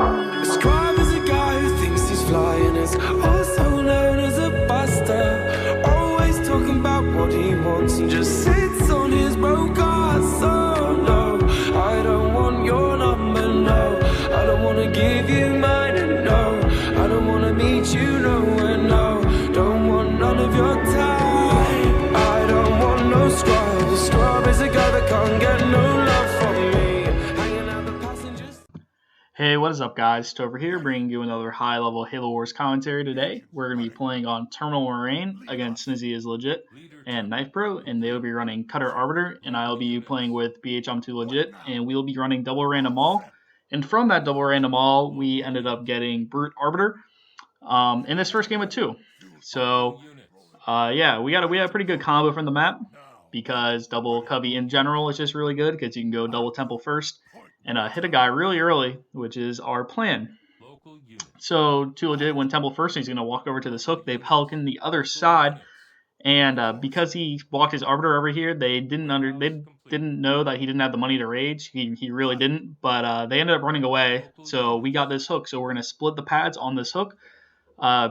Described as a guy who thinks he's flying, is also known as a buster. Always talking about what he wants and just sits on his broke ass. Oh no, I don't want your number, no. I don't want to give you mine, and no, I don't want to meet you nowhere, no. Don't want none of your time. I don't want no scrub. The scrub is a guy that can't get no love from me. Hanging out the passengers. Hey, what is up, guys? Topher here, bringing you another high-level Halo Wars commentary today. We're going to be playing on Terminal Moraine against Snizzy is Legit and Knife Pro, and they will be running Cutter Arbiter, and I'll be playing with BH I'm Too Legit, and we'll be running Double Random All. And from that Double Random All, we ended up getting Brute Arbiter in this first game of 2. So, yeah, we had a pretty good combo from the map, because Double Cubby in general is just really good, because you can go Double Temple first and hit a guy really early, which is our plan. So Too Legit went Temple first, he's going to walk over to this hook. They Pelican the other side, and because he walked his Arbiter over here, they didn't know that he didn't have the money to rage. He really didn't, but they ended up running away. So we got this hook, so we're going to split the pads on this hook,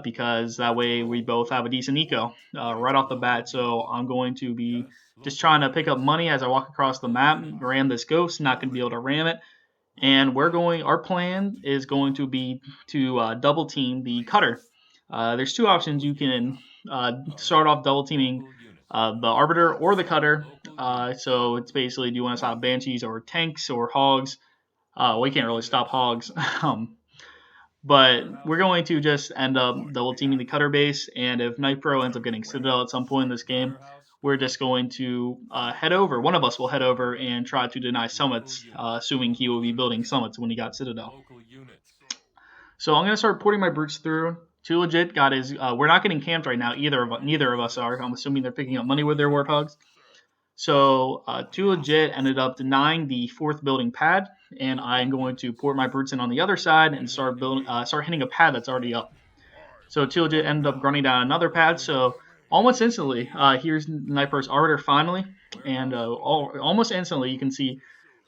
because that way we both have a decent eco right off the bat. So I'm going to be just trying to pick up money as I walk across the map, ram this ghost, not going to be able to ram it. And our plan is going to be to double team the cutter. There's two options. You can start off double teaming the Arbiter or the cutter. So it's basically, do you want to stop Banshees or tanks or hogs? We can't really stop hogs. But we're going to just end up double teaming the cutter base, and if Knife Pro ends up getting Citadel at some point in this game, we're just going to head over. One of us will head over and try to deny summits, assuming he will be building summits when he got Citadel. So I'm going to start porting my brutes through. Too Legit got his. We're not getting camped right now. Neither of us are. I'm assuming they're picking up money with their warthogs. So Too Legit ended up denying the 4th building pad, and I'm going to port my brutes in on the other side and start hitting a pad that's already up. So Too Legit ended up running down another pad. So almost instantly, here's Knife Pro's Arbiter finally, and almost instantly you can see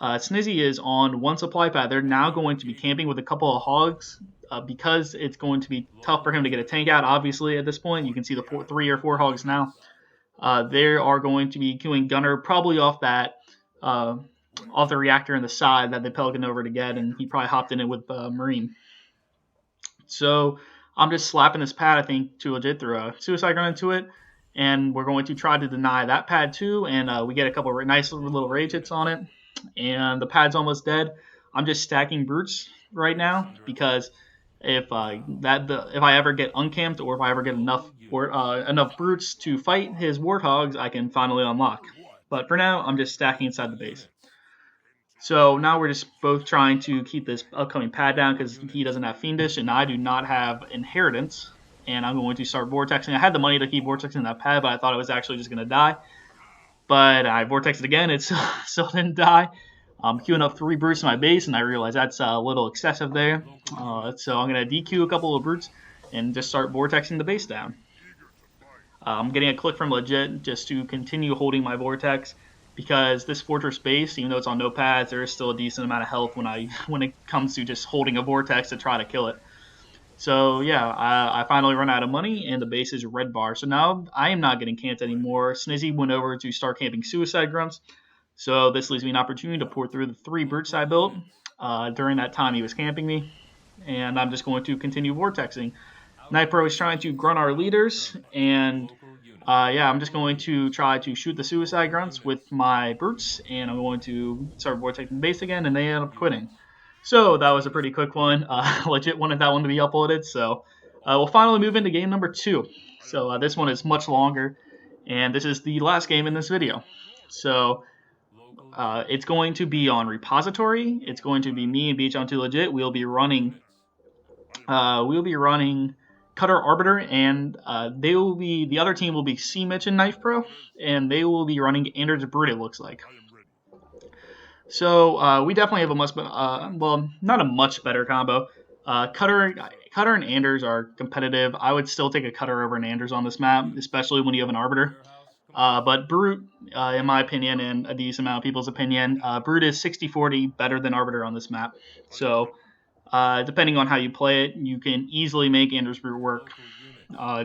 Snizzy is on one supply pad. They're now going to be camping with a couple of hogs, because it's going to be tough for him to get a tank out. Obviously, at this point, you can see the 3 or 4 hogs now. They are going to be queuing Gunner probably off the reactor in the side that they Pelican over to get, and he probably hopped in it with Moraine. So I'm just slapping this pad, I think, Too Legit, through a suicide gun into it, and we're going to try to deny that pad too, and we get a couple of nice little rage hits on it, and the pad's almost dead. I'm just stacking brutes right now, because if I ever get uncamped, or if I ever get enough brutes to fight his warthogs, I can finally unlock. But for now, I'm just stacking inside the base. So now we're just both trying to keep this upcoming pad down, because he doesn't have Fiendish and I do not have Inheritance. And I'm going to start vortexing. I had the money to keep vortexing that pad, but I thought it was actually just going to die. But I vortexed again, it still didn't die. I'm queuing up 3 brutes in my base, and I realize that's a little excessive there. So I'm going to DQ a couple of brutes and just start vortexing the base down. I'm getting a click from Legit just to continue holding my vortex, because this fortress base, even though it's on no pads, there is still a decent amount of health when it comes to just holding a vortex to try to kill it. So yeah, I finally run out of money, and the base is red bar. So now I am not getting camped anymore. Snizzy went over to start camping Suicide Grunts. So this leaves me an opportunity to pour through the 3 brutes I built during that time he was camping me. And I'm just going to continue vortexing. Knife Pro is trying to grunt our leaders, and yeah, I'm just going to try to shoot the Suicide Grunts with my brutes, and I'm going to start vortexing the base again, and they end up quitting. So that was a pretty quick one. Legit wanted that one to be uploaded, so we'll finally move into game number 2. So this one is much longer, and this is the last game in this video. So it's going to be on repository. It's going to be me and BH I'm Too Legit. We'll be running Cutter Arbiter, and the other team will be Mitch and Knife Pro, and they will be running Anders Brute, it looks like. So we definitely have a much well, not a much better combo. Cutter and Anders are competitive. I would still take a Cutter over an Anders on this map, especially when you have an Arbiter. But Brute, in my opinion, and a decent amount of people's opinion, Brute is 60-40 better than Arbiter on this map. So Depending on how you play it, you can easily make Anders Brute work,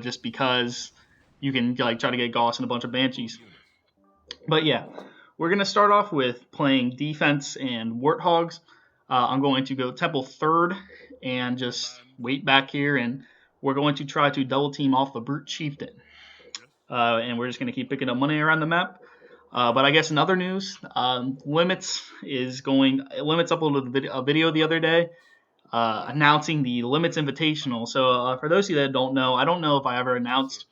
just because you can like try to get Gauss and a bunch of Banshees. But yeah, we're gonna start off with playing defense and Warthogs. I'm going to go Temple third and just wait back here, and we're going to try to double team off the Brute Chieftain. And we're just going to keep picking up money around the map. But I guess in other news, Limits uploaded a video the other day announcing the Limits Invitational. So for those of you that don't know, I don't know if I ever announced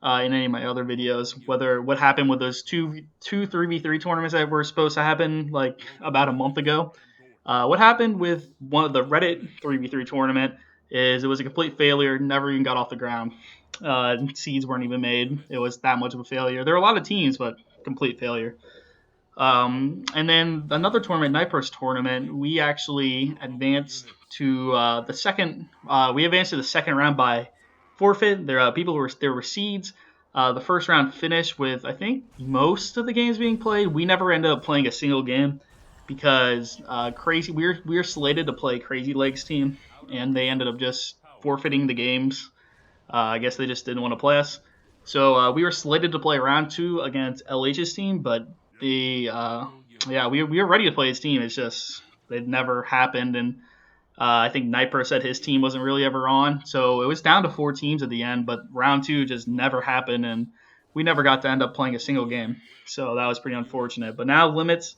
in any of my other videos what happened with those two 3v3 tournaments that were supposed to happen like about a month ago. What happened with one of the Reddit 3v3 tournament is it was a complete failure, never even got off the ground. Seeds weren't even made. It was that much of a failure. There were a lot of teams, but complete failure. And then another tournament, Nipros tournament, we actually advanced to the second. We advanced to the second round by forfeit. There were seeds. The first round finished with I think most of the games being played. We never ended up playing a single game because Crazy we were slated to play Crazy Legs team, and they ended up just forfeiting the games. I guess they just didn't want to play us. So we were slated to play round 2 against LH's team, but we were ready to play his team. It's just it never happened, and I think Nipro said his team wasn't really ever on. So it was down to 4 teams at the end, but round 2 just never happened, and we never got to end up playing a single game. So that was pretty unfortunate. But now Limits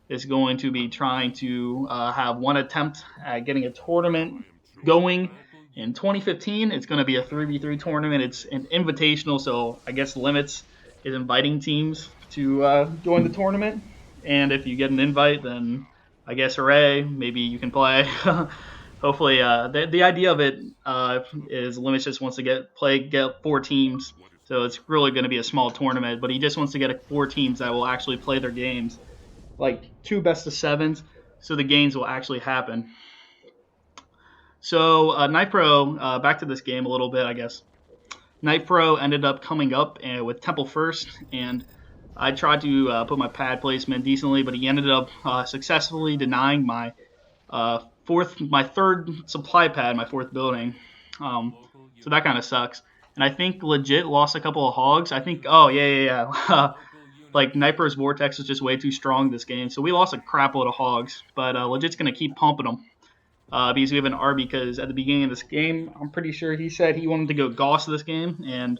is going to be trying to have one attempt at getting a tournament going. In 2015, it's going to be a 3v3 tournament. It's an invitational, so I guess Limits is inviting teams to join the tournament. And if you get an invite, then I guess hooray, maybe you can play. Hopefully, the idea of it is Limits just wants to get 4 teams. So it's really going to be a small tournament, but he just wants to get 4 teams that will actually play their games, like 2 best of 7s, so the games will actually happen. So Nipro, back to this game a little bit, I guess. Nipro ended up coming up with Temple first, and I tried to put my pad placement decently, but he ended up successfully denying my third supply pad, my 4th building. So that kind of sucks. And I think legit lost a couple of hogs. I think, like Nipro's Vortex was just way too strong this game, so we lost a crap load of hogs. But legit's gonna keep pumping them. Because we have an Arby, because at the beginning of this game, I'm pretty sure he said he wanted to go Gauss this game, and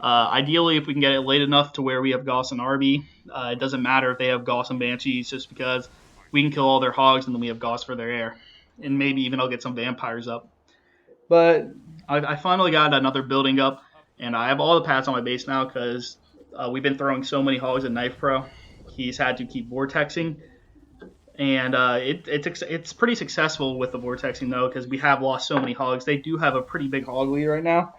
ideally if we can get it late enough to where we have Gauss and Arby, it doesn't matter if they have Gauss and Banshees, just because we can kill all their hogs and then we have Gauss for their air, and maybe even I'll get some vampires up. But I finally got another building up, and I have all the pads on my base now because we've been throwing so many hogs at Knife Pro. He's had to keep vortexing. And it's pretty successful with the vortexing though, because we have lost so many hogs. They do have a pretty big hog lead right now,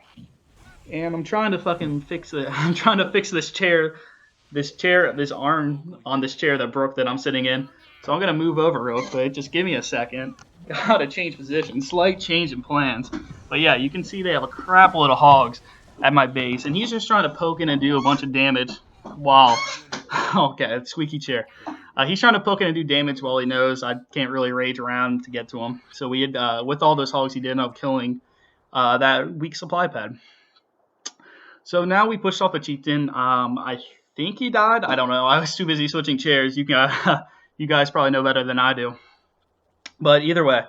and I'm trying to fucking fix it. I'm trying to fix this arm on this chair that broke that I'm sitting in. So I'm gonna move over real quick. Just give me a second. Gotta change position. Slight change in plans. But yeah, you can see they have a crap load of hogs at my base, and he's just trying to poke in and do a bunch of damage. Wow. Okay, squeaky chair. He's trying to poke in and do damage while he knows I can't really rage around to get to him. So we had, with all those hogs, he did end up killing that weak supply pad. So now we pushed off a chieftain. I think he died. I don't know. I was too busy switching chairs. You guys probably know better than I do. But either way,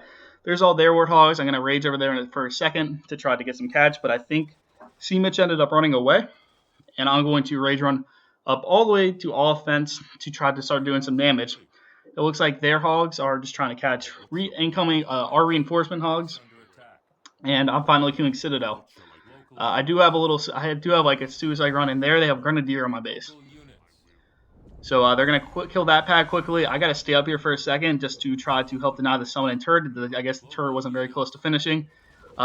there's all their warthogs. I'm going to rage over there for a second to try to get some catch. But I think Mitch ended up running away. And I'm going to rage run up all the way to offense to try to start doing some damage. It looks like their hogs are just trying to catch incoming our reinforcement hogs, and I'm finally killing Citadel. I do have like a suicide run in there. They have Grenadier on my base, so they're gonna kill that pad quickly. I gotta stay up here for a second just to try to help deny the summon and turret. I guess the turret wasn't very close to finishing.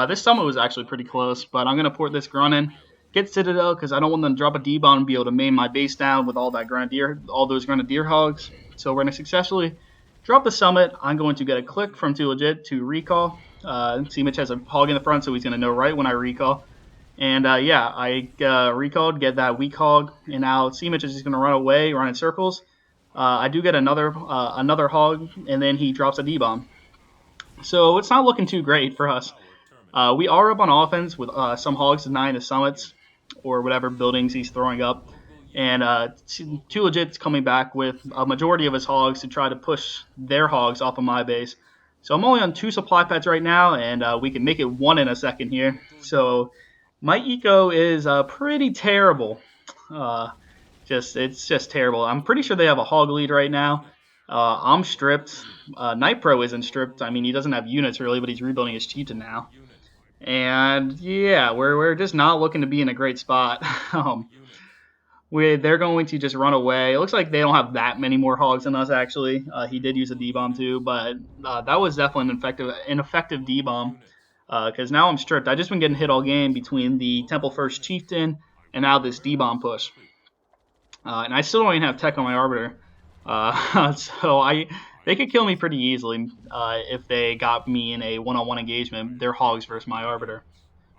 This summon was actually pretty close, but I'm gonna port this Grun in. Get Citadel because I don't want them to drop a D-bomb and be able to main my base down with all those Grenadier hogs. So we're going to successfully drop the summit. I'm going to get a click from Too Legit to recall. Mitch has a hog in the front, so he's going to know right when I recall. And I recalled, get that weak hog, and now Mitch is just going to run away, run in circles. I do get another hog, and then he drops a D-bomb. So it's not looking too great for us. We are up on offense with some hogs denying the summits or whatever buildings he's throwing up. And Two Legit's coming back with a majority of his hogs to try to push their hogs off of my base. So I'm only on 2 supply pads right now, and we can make it 1 in a second here. So my eco is pretty terrible. Uh, it's just terrible. I'm pretty sure they have a hog lead right now. I'm stripped. Night Pro isn't stripped. I mean, he doesn't have units really, but he's rebuilding his chieftain now. And yeah, we're just not looking to be in a great spot. They're going to just run away. It looks like they don't have that many more hogs than us actually. He did use a D bomb too, but that was definitely an ineffective D bomb. Because now I'm stripped. I just been getting hit all game between the Temple First Chieftain and now this D bomb push. And I still don't even have tech on my Arbiter. So they could kill me pretty easily if they got me in a one-on-one engagement. They're hogs versus my Arbiter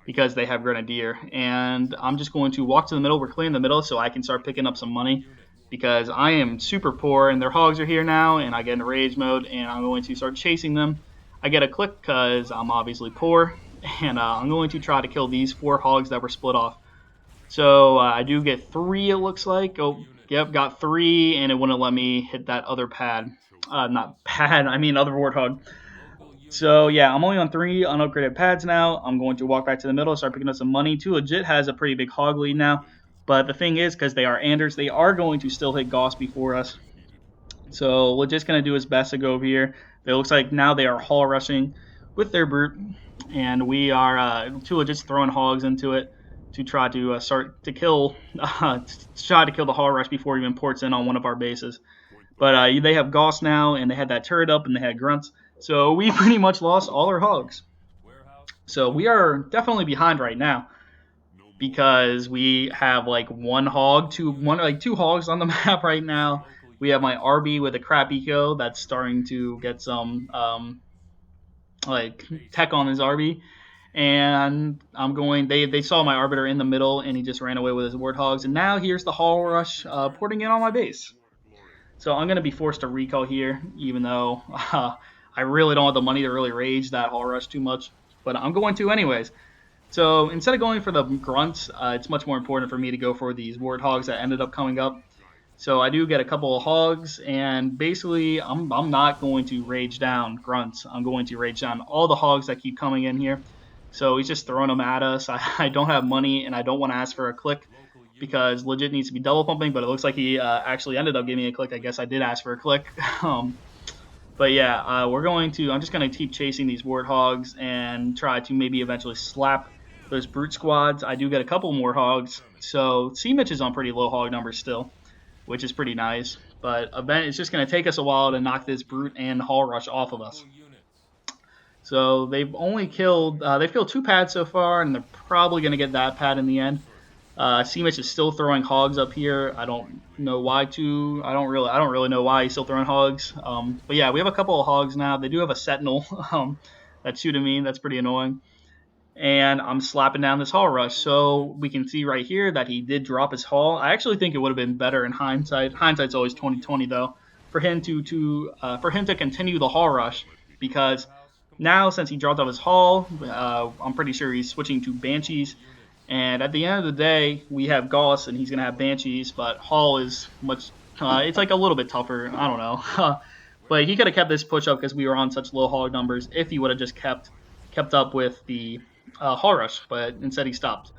because they have Grenadier. And I'm just going to walk to the middle. We're clearing the middle so I can start picking up some money because I am super poor and their hogs are here now and I get in rage mode and I'm going to start chasing them. I get a click because I'm obviously poor and I'm going to try to kill these 4 hogs that were split off. So I do get 3, it looks like. Oh, yep, got 3, and it wouldn't let me hit that other pad. Not pad, I mean other warthog. So yeah, I'm only on 3 unupgraded pads now. I'm going to walk back to the middle, start picking up some money. 2 Legit has a pretty big hog lead now. But the thing is, because they are Anders, they are going to still hit Gauss before us. So Legit's going to do his best to go over here. It looks like now they are hall rushing with their brute, and we are 2 Legit's throwing hogs into it to try to start to kill, try to kill the hall rush before he even ports in on one of our bases. But they have Gauss now, and they had that turret up, and they had grunts. So we pretty much lost all our hogs. So we are definitely behind right now because we have like like 2 hogs on the map right now. We have my RB with a crap eco that's starting to get some like tech on his RB. And they saw my Arbiter in the middle and he just ran away with his warthogs. And now here's the hall rush porting in on my base. So I'm going to be forced to recall here, even though I really don't have the money to really rage that hall rush too much. But I'm going to anyways. So instead of going for the grunts, it's much more important for me to go for these warthogs that ended up coming up. So I do get a couple of hogs, and basically I'm not going to rage down grunts. I'm going to rage down all the hogs that keep coming in here. So he's just throwing them at us. I don't have money, and I don't want to ask for a click because Legit needs to be double pumping, but it looks like he actually ended up giving me a click. I guess I did ask for a click. But yeah, I'm just going to keep chasing these warthogs and try to maybe eventually slap those brute squads. I do get a couple more hogs. So Mitch is on pretty low hog numbers still, which is pretty nice. But it's just going to take us a while to knock this brute and hall rush off of us. So they've killed 2 pads so far, and they're probably going to get that pad in the end. Mitch is still throwing hogs up here. I don't know why I don't really know why he's still throwing hogs. But yeah, we have a couple of hogs now. They do have a sentinel that's shooting me. That's pretty annoying. And I'm slapping down this hall rush. So we can see right here that he did drop his hall. I actually think it would have been better in hindsight. Hindsight's always 20/20 though, for him to continue the hall rush because now since he dropped off his hall, I'm pretty sure he's switching to Banshees. And at the end of the day, we have Gauss and he's gonna have Banshees, but Hall is much. It's like a little bit tougher. I don't know. But he could have kept this push up because we were on such low hog numbers. If he would have just kept up with the hall rush, but instead he stopped.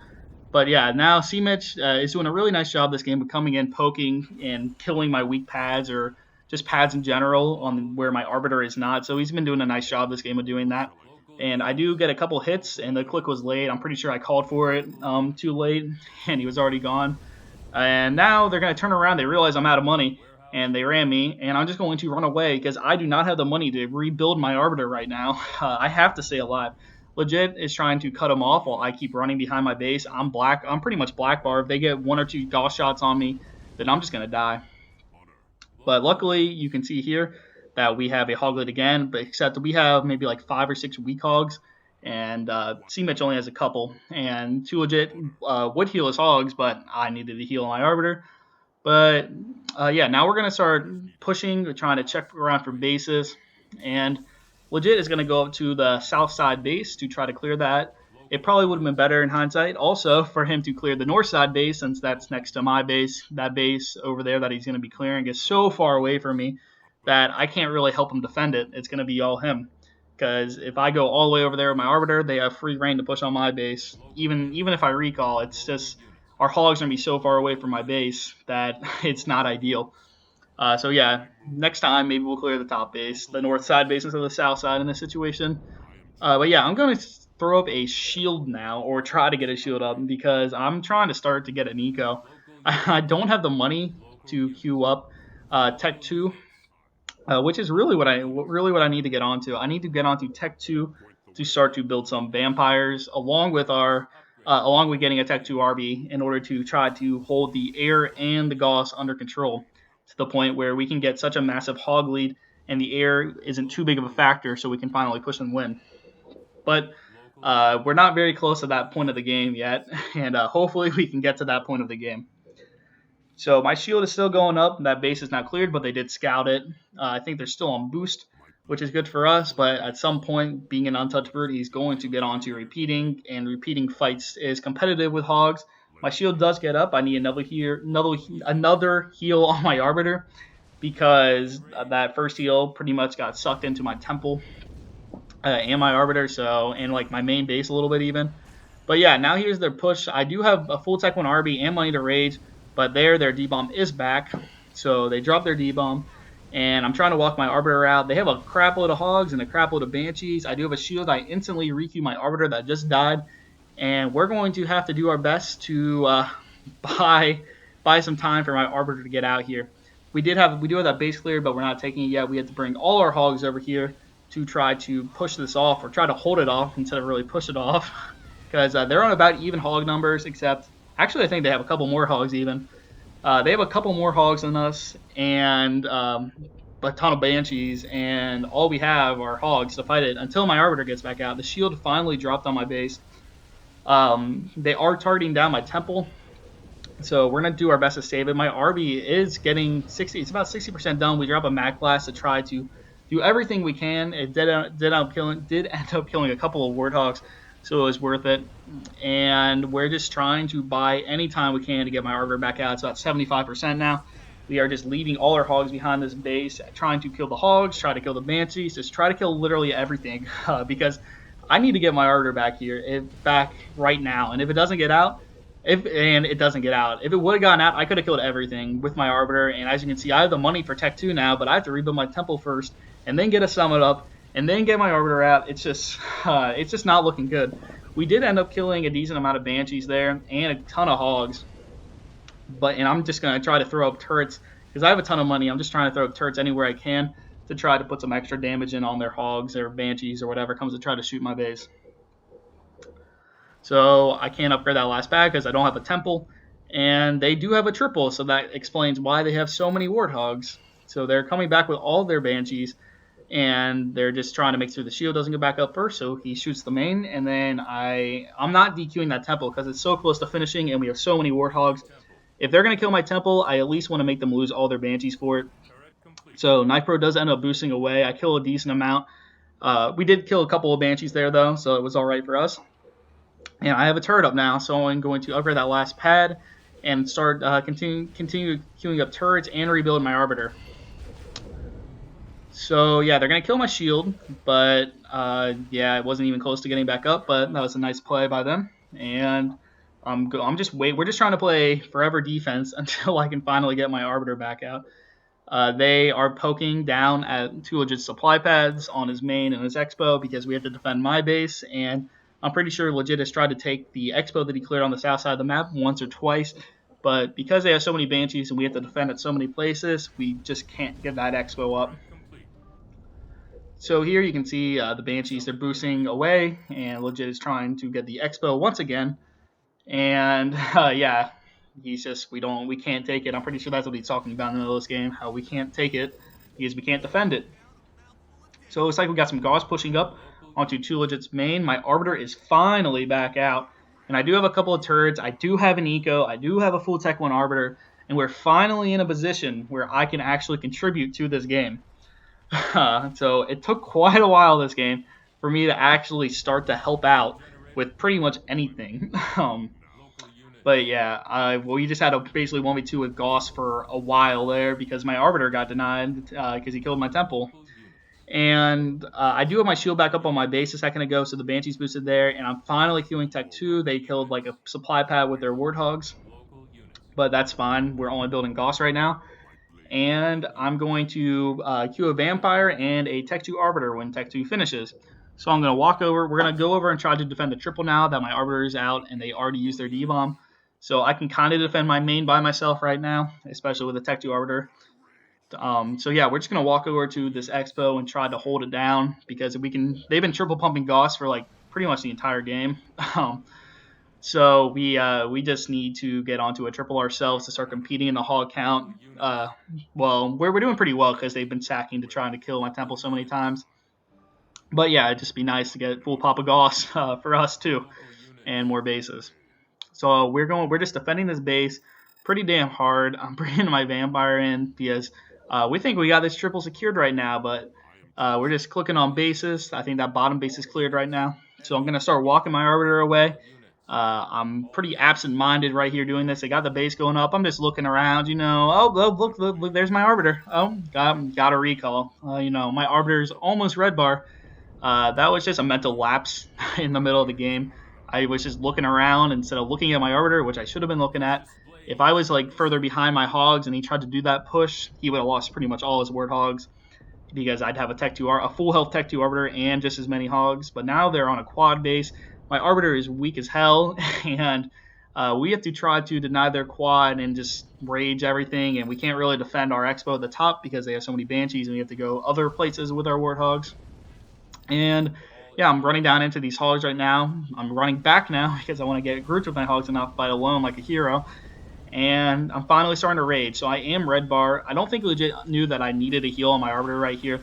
But yeah, now Mitch is doing a really nice job this game of coming in, poking, and killing my weak pads or just pads in general on where my Arbiter is not. So he's been doing a nice job this game of doing that. And I do get a couple hits, and the click was late. I'm pretty sure I called for it too late, and he was already gone. And now they're going to turn around. They realize I'm out of money, and they ran me. And I'm just going to run away because I do not have the money to rebuild my Arbiter right now. I have to stay alive. Legit is trying to cut him off while I keep running behind my base. I'm pretty much black bar. If they get 1 or 2 Gauss shots on me, then I'm just going to die. But luckily, you can see here that we have a hoglet again, but except we have maybe like 5 or 6 weak hogs, and Mitch only has a couple. And 2 Legit would heal his hogs, but I needed to heal my Arbiter. But yeah, now we're going to start pushing, trying to check around for bases. And Legit is going to go up to the south side base to try to clear that. It probably would have been better in hindsight also for him to clear the north side base, since that's next to my base. That base over there that he's going to be clearing is so far away from me that I can't really help him defend it. It's going to be all him. Because if I go all the way over there with my Arbiter, they have free reign to push on my base. Even if I recall, it's just our hogs are going to be so far away from my base that it's not ideal. So yeah, next time maybe we'll clear the top base, the north side base instead of the south side in this situation. But yeah, I'm going to throw up a shield now, or try to get a shield up, because I'm trying to start to get an eco. I don't have the money to queue up Tech 2, which is really what I need to get onto. I need to get onto Tech 2 to start to build some vampires, along with getting a Tech 2 RB, in order to try to hold the air and the Gauss under control to the point where we can get such a massive hog lead and the air isn't too big of a factor, so we can finally push and win. But we're not very close to that point of the game yet, and hopefully we can get to that point of the game. So my shield is still going up. That base is not cleared, but they did scout it. I think they're still on boost, which is good for us. But at some point, being an untouched bird, he's going to get onto repeating, and repeating fights is competitive with hogs. My shield does get up. I need another heal on my Arbiter, because that first heal pretty much got sucked into my temple and my Arbiter, and like my main base a little bit even. But yeah, now here's their push. I do have a full Tech 1 RB and money to rage, but their D-Bomb is back. So they dropped their D-Bomb, and I'm trying to walk my Arbiter out. They have a crap load of hogs and a crap load of banshees. I do have a shield. I instantly requeue my Arbiter that just died, and we're going to have to do our best to buy some time for my Arbiter to get out here. We do have that base clear, but we're not taking it yet. We had to bring all our hogs over here to try to push this off, or try to hold it off instead of really push it off, because they're on about even hog numbers, except actually I think they have a couple more hogs even. They have a couple more hogs than us, and a ton of banshees, and all we have are hogs to fight it until my Arbiter gets back out. The shield finally dropped on my base. They are targeting down my temple, so we're going to do our best to save it. My RB is getting 60. It's about 60% done. We drop a Mac Blast to try to do everything we can. It did end up killing a couple of Warthogs, so it was worth it. And we're just trying to buy any time we can to get my Arbiter back out. It's about 75% now. We are just leaving all our hogs behind this base, trying to kill the hogs, try to kill the banshees, just try to kill literally everything, because I need to get my Arbiter back right now. And if it doesn't get out, if it would have gotten out, I could have killed everything with my Arbiter. And as you can see, I have the money for Tech 2 now, but I have to rebuild my temple first, and then get a summit up, and then get my Arbiter out. It's just not looking good. We did end up killing a decent amount of banshees there and a ton of hogs. And I'm just gonna try to throw up turrets because I have a ton of money. I'm just trying to throw up turrets anywhere I can to try to put some extra damage in on their hogs or banshees or whatever comes to try to shoot my base. So I can't upgrade that last bag because I don't have a temple, and they do have a triple, so that explains why they have so many warthogs. So they're coming back with all their banshees, and they're just trying to make sure the shield doesn't go back up first. So he shoots the main, and then I'm not DQing that temple because it's so close to finishing, and we have so many warthogs. If they're going to kill my temple, I at least want to make them lose all their banshees for it. So Knife Pro does end up boosting away. I kill a decent amount. We did kill a couple of banshees there, though, so it was all right for us. And I have a turret up now, so I'm going to upgrade that last pad and start continue queuing up turrets and rebuild my Arbiter. So yeah, they're gonna kill my shield, but yeah, it wasn't even close to getting back up. But that was a nice play by them, and we're just trying to play forever defense until I can finally get my Arbiter back out. They are poking down at 2 legit supply pads on his main and his expo because we have to defend my base, and I'm pretty sure legit has tried to take the expo that he cleared on the south side of the map once or twice, but because they have so many banshees and we have to defend at so many places, we just can't get that expo up. So here you can see the banshees, they're boosting away, and legit is trying to get the expo once again. And yeah, he's just we can't take it. I'm pretty sure that's what he's talking about in the middle of this game, how we can't take it because we can't defend it. So it looks like we got some Gauss pushing up onto 2 legit's main. My Arbiter is finally back out, and I do have a couple of turrets. I do have an eco. I do have a full Tech 1 Arbiter, and we're finally in a position where I can actually contribute to this game. So it took quite a while this game for me to actually start to help out with pretty much anything. But yeah, we just had to basically 1v2 with Goss for a while there because my Arbiter got denied because he killed my Temple. And I do have my shield back up on my base a second ago, so the Banshee's boosted there, and I'm finally queuing Tech 2. They killed like a supply pad with their Warthogs, but that's fine. We're only building Goss right now. And I'm going to queue a Vampire and a Tech 2 Arbiter when Tech 2 finishes. So I'm going to walk over. We're going to go over and try to defend the triple now that my Arbiter is out and they already used their D-Bomb. So I can kind of defend my main by myself right now, especially with the Tech 2 Arbiter. So yeah, we're just gonna walk over to this expo and try to hold it down because we can. They've been triple pumping Goss for like pretty much the entire game. So we just need to get onto a triple ourselves to start competing in the hog count. Well, we're doing pretty well because they've been sacking to trying to kill my temple so many times. But yeah, it'd just be nice to get full Papa Goss for us too, and more bases. So we're just defending this base pretty damn hard. I'm bringing my vampire in because we think we got this triple secured right now, but we're just clicking on bases. I think that bottom base is cleared right now. So I'm gonna start walking my arbiter away. I'm pretty absent-minded right here doing this. They got the base going up. I'm just looking around, you know. Oh, look, there's my arbiter. Oh, got a recall. My arbiter's almost red bar. That was just a mental lapse in the middle of the game. I was just looking around instead of looking at my arbiter, which I should have been looking at. If I was like further behind my hogs and he tried to do that push, he would have lost pretty much all his ward hogs because I'd have a full health Tech 2 arbiter and just as many hogs. But now they're on a quad base. My arbiter is weak as hell, and we have to try to deny their quad and just rage everything. And we can't really defend our expo at the top because they have so many banshees, and we have to go other places with our ward hogs. And yeah, I'm running down into these hogs right now. I'm running back now because I want to get grouped with my hogs and not fight alone like a hero. And I'm finally starting to rage. So I am red bar. I don't think legit knew that I needed a heal on my arbiter right here.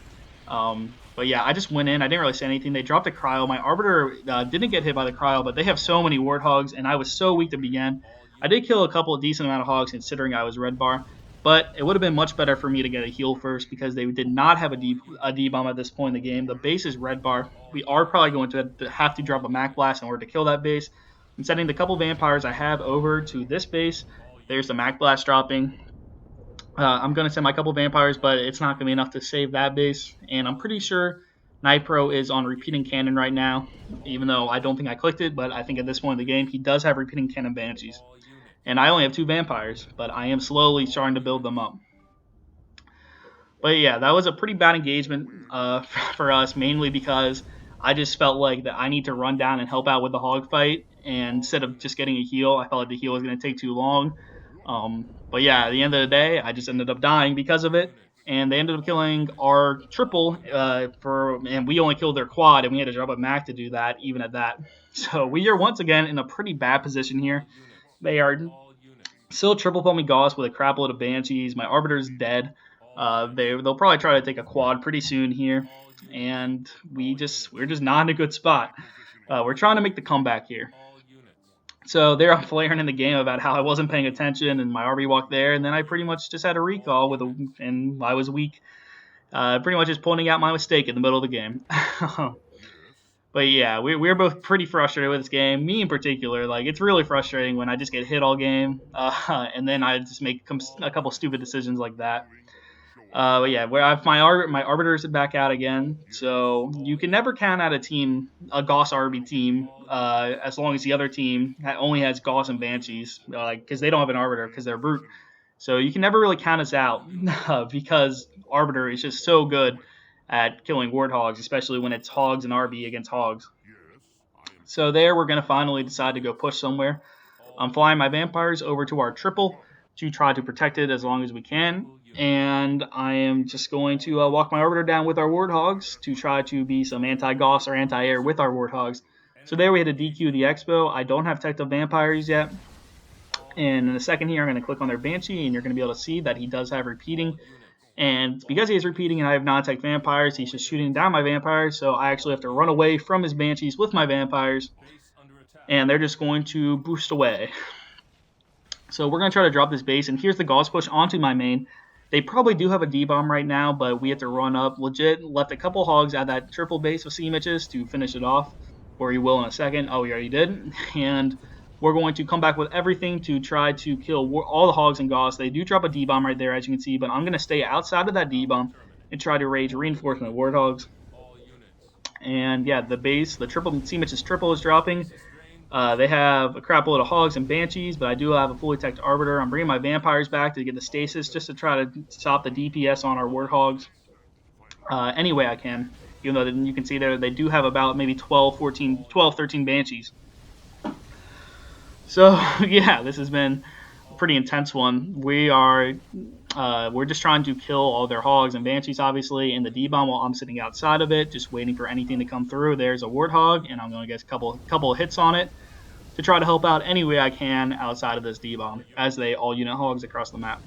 But yeah, I just went in. I didn't really say anything. They dropped a cryo. My arbiter didn't get hit by the cryo, but they have so many ward hogs, and I was so weak to begin. I did kill a couple of decent amount of hogs considering I was red bar. But it would have been much better for me to get a heal first because they did not have a D-bomb at this point in the game. The base is red bar. We are probably going to have to drop a Mac Blast in order to kill that base. I'm sending the couple vampires I have over to this base. There's the Mac Blast dropping. I'm going to send my couple vampires, but it's not going to be enough to save that base. And I'm pretty sure Night Pro is on repeating cannon right now, even though I don't think I clicked it, but I think at this point in the game, he does have repeating cannon banshees. And I only have 2 vampires, but I am slowly starting to build them up. But yeah, that was a pretty bad engagement for us, mainly because I just felt like that I need to run down and help out with the hog fight, and instead of just getting a heal, I felt like the heal was going to take too long. But yeah, at the end of the day, I just ended up dying because of it, and they ended up killing our triple and we only killed their quad, and we had to drop a Mac to do that, even at that. So we are once again in a pretty bad position here. They are still triple pumping Gauss with a crap load of banshees. My arbiter's dead. They'll probably try to take a quad pretty soon here, and we're just not in a good spot. We're trying to make the comeback here. So they're flaring in the game about how I wasn't paying attention and my RB walked there, and then I pretty much just had a recall and I was weak. Pretty much just pointing out my mistake in the middle of the game. But yeah, we're both pretty frustrated with this game. Me in particular, like it's really frustrating when I just get hit all game, and then I just make a couple stupid decisions like that. But yeah, where I've my arbiters back out again, so you can never count out a Gauss RB team, as long as the other team only has Gauss and Banshees, because they don't have an arbiter because they're brute. So you can never really count us out because arbiter is just so good at killing warthogs, especially when it's hogs and RB against hogs. So there, we're gonna finally decide to go push somewhere. I'm flying my vampires over to our triple to try to protect it as long as we can. And I am just going to walk my arbiter down with our warthogs to try to be some anti-Gauss or anti-air with our warthogs. So there we had to DQ the expo. I don't have Tech of Vampires yet. And in a second here, I'm going to click on their Banshee, and you're going to be able to see that he does have repeating. And because he is repeating and I have non-tech vampires, he's just shooting down my vampires. So I actually have to run away from his Banshees with my vampires. And they're just going to boost away. So we're going to try to drop this base. And here's the Gauss push onto my main They probably do have a D-bomb right now, but we have to run up legit, left a couple hogs at that triple base with C-Mitches to finish it off, or he will in a second. Oh, he already did. And we're going to come back with everything to try to kill all the hogs and Gauss. They do drop a D-bomb right there, as you can see, but I'm going to stay outside of that D-bomb and try to rage reinforcement warthogs. And yeah, the base, the triple C-Mitch's triple is dropping. They have a crap load of hogs and banshees, but I do have a fully teched arbiter. I'm bringing my vampires back to get the stasis just to try to stop the DPS on our warthogs any way I can. Even though you can see there they do have about maybe 12, 14, 12, 13 banshees. So yeah, this has been a pretty intense one. We're just trying to kill all their hogs and banshees, obviously, in the D-bomb while I'm sitting outside of it, just waiting for anything to come through. There's a warthog, and I'm going to get a couple of hits on it to try to help out any way I can outside of this D-bomb, as they all unit hogs across the map.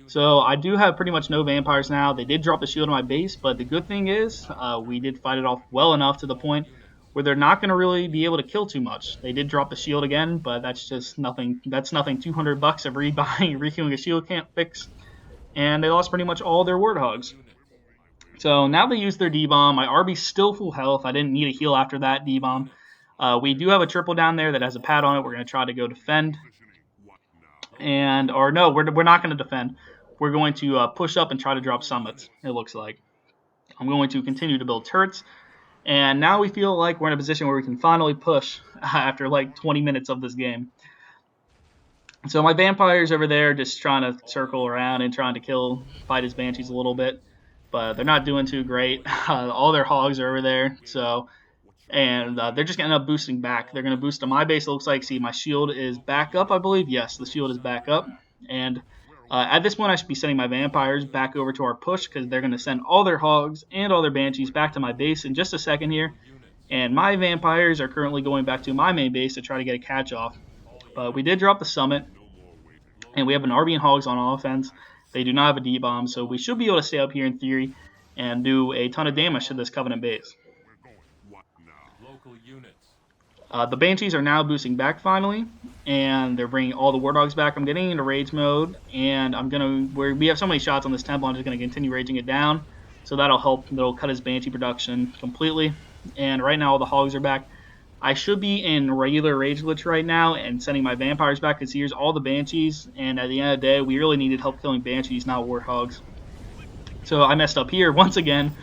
So I do have pretty much no vampires now. They did drop the shield on my base, but the good thing is we did fight it off well enough to the point where they're not going to really be able to kill too much. They did drop the shield again, but that's just nothing. That's nothing. $200 of requeuing a shield can't fix. And they lost pretty much all their warthogs. So now they use their D-bomb. My RB's still full health. I didn't need a heal after that D-bomb. We do have a triple down there that has a pad on it. We're going to try to go defend. Or no, we're not going to defend. We're going to push up and try to drop summits, it looks like. I'm going to continue to build turrets. And now we feel like we're in a position where we can finally push after like 20 minutes of this game. So my vampires over there just trying to circle around and trying to fight his banshees a little bit. But they're not doing too great. All their hogs are over there. And they're just going to end up boosting back. They're going to boost to my base, it looks like. See, my shield is back up, I believe. Yes, the shield is back up. And at this point, I should be sending my vampires back over to our push because they're going to send all their hogs and all their banshees back to my base in just a second here. And my vampires are currently going back to my main base to try to get a catch off. But we did drop the summit. And we have an RB and hogs on offense. They do not have a D-bomb, so we should be able to stay up here in theory and do a ton of damage to this Covenant base. The Banshees are now boosting back finally, and they're bringing all the Wardogs back. I'm getting into rage mode, and we have so many shots on this temple, I'm just going to continue raging it down. So that'll help. That'll cut his Banshee production completely. And right now all the hogs are back. I should be in regular rage glitch right now and sending my vampires back because here's all the Banshees. And at the end of the day, we really needed help killing Banshees, not Warthogs. So I messed up here once again.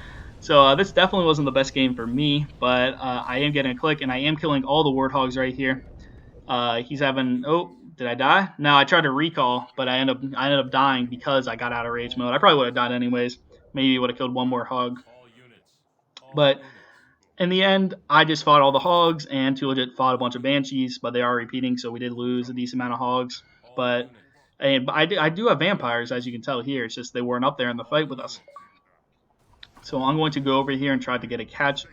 So this definitely wasn't the best game for me, but I am getting a click, and I am killing all the Warthogs right here. He's having... Oh, did I die? No, I tried to recall, but I ended up dying because I got out of rage mode. I probably would have died anyways. Maybe would have killed one more hog. But in the end, I just fought all the hogs, and Too Legit fought a bunch of Banshees, but they are repeating, so we did lose a decent amount of hogs. But I do have vampires, as you can tell here. It's just they weren't up there in the fight with us. So I'm going to go over here and try to get a catch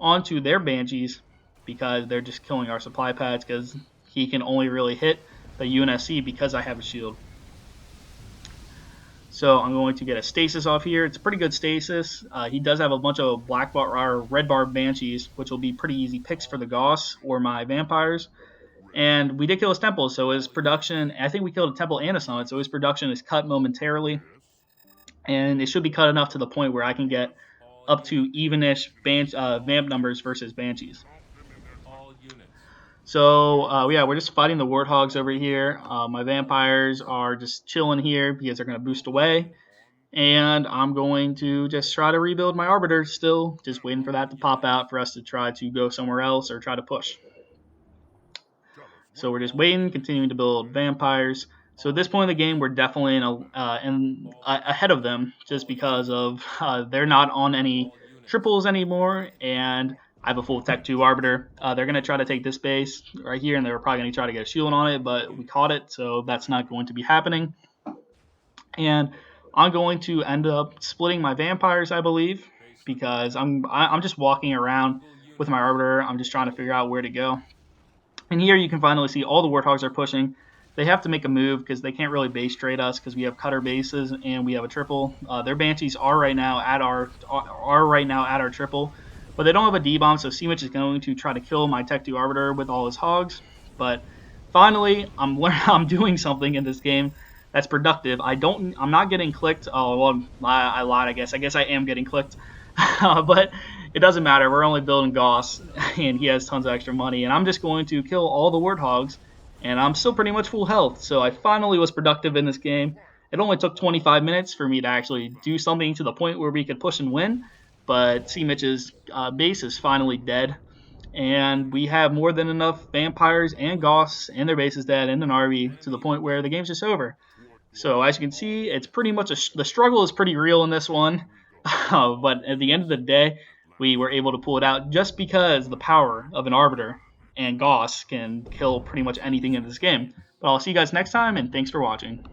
onto their Banshees because they're just killing our supply pads because he can only really hit the UNSC because I have a shield. So I'm going to get a stasis off here. It's a pretty good stasis. He does have a bunch of black bar or red bar Banshees, which will be pretty easy picks for the Gauss or my vampires. And we did kill his temple, so his production, I think we killed a temple and a summit, so his production is cut momentarily. And it should be cut enough to the point where I can get up to evenish vamp numbers versus Banshees. So, yeah, we're just fighting the Warthogs over here. My vampires are just chilling here because they're going to boost away. And I'm going to just try to rebuild my Arbiter still, just waiting for that to pop out for us to try to go somewhere else or try to push. So we're just waiting, continuing to build vampires. So at this point in the game, we're definitely ahead of them just because of they're not on any triples anymore, and I have a full Tech 2 Arbiter. They're going to try to take this base right here, and they're probably going to try to get a shield on it, but we caught it, so that's not going to be happening. And I'm going to end up splitting my vampires, I believe, because I'm just walking around with my Arbiter. I'm just trying to figure out where to go. And here you can finally see all the Warthogs are pushing. They have to make a move because they can't really base trade us because we have cutter bases and we have a triple. Their Banshees are right now at our triple, but they don't have a D-bomb, so C-Mitch is going to try to kill my Tech 2 Arbiter with all his hogs. But finally, I'm doing something in this game that's productive. I'm not getting clicked. Oh well, I lied. I guess I am getting clicked, but it doesn't matter. We're only building Goss, and he has tons of extra money, and I'm just going to kill all the warthogs, and I'm still pretty much full health. So I finally was productive in this game. It only took 25 minutes for me to actually do something to the point where we could push and win. But C Mitch's base is finally dead, and we have more than enough vampires and Goss and their base is dead and an RV to the point where the game's just over. So as you can see, it's pretty much the struggle is pretty real in this one, but at the end of the day, we were able to pull it out just because the power of an Arbiter and Goss can kill pretty much anything in this game. But I'll see you guys next time, and thanks for watching.